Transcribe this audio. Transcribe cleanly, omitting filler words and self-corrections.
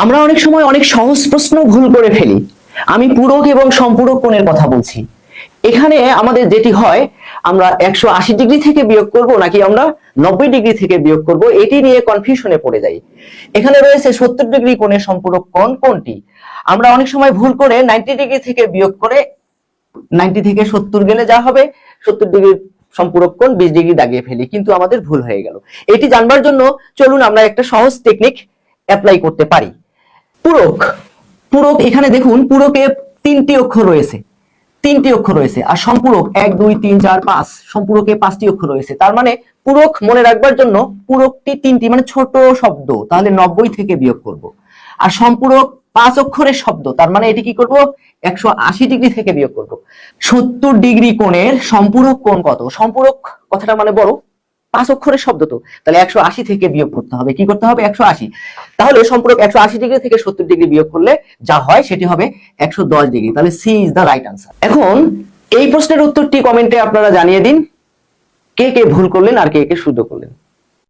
আমরা অনেক সময় অনেক সহজ প্রশ্ন ভুল করে ফেলি। আমি পূরক এবং সম্পূরক কোণের কথা বলছি। এখানে আমাদের যেটি হয়, আমরা 180 ডিগ্রি থেকে বিয়োগ করব নাকি আমরা 90 ডিগ্রি থেকে বিয়োগ করব, এটি নিয়ে কনফিউশনে পড়ে যাই। এখানে রয়েছে 70 ডিগ্রি কোণের সম্পূরক কোণ কোনটি। আমরা অনেক সময় ভুল করে 90 ডিগ্রি থেকে বিয়োগ করে 90 থেকে 70 গেলে যা হবে 70 ডিগ্রির সম্পূরক কোণ 20 ডিগ্রি দাগিয়ে ফেলি, কিন্তু আমাদের ভুল হয়ে গেল। এটি জানবার জন্য চলুন আমরা একটা সহজ টেকনিক অ্যাপ্লাই করতে পারি। পূরক, পূরক এখানে দেখুন, পূরকে তিনটি অক্ষর রয়েছে আর সম্পূরক 1 2 3 4 5, সম্পূরকে 5টি অক্ষর রয়েছে। তার মানে পূরক মনে রাখবার জন্য পূরকটি 3টি মানে ছোট শব্দ, তাহলে 90 থেকে বিয়োগ করব। আর সম্পূরক 5 অক্ষরের শব্দ, তার মানে এটি কি করব, 180 ডিগ্রি থেকে বিয়োগ করব। 70 ডিগ্রি কোণের সম্পূরক কোণ কত? সম্পূরক কথাটা মানে বড়, 5 অক্ষরের শব্দ, তো তাহলে 180 থেকে বিয়োগ করতে হবে। কি করতে হবে? 180। তাহলে সম্পূরক 180 ডিগ্রি থেকে 70 ডিগ্রি বিয়োগ করলে যা হয় সেটি হবে 110 ডিগ্রি। তাহলে C is the right answer. এখন এই প্রশ্নের উত্তরটি কমেন্টে আপনারা জানিয়ে দিন, কে কে ভুল করলেন আর কে কে শুদ্ধ করলেন।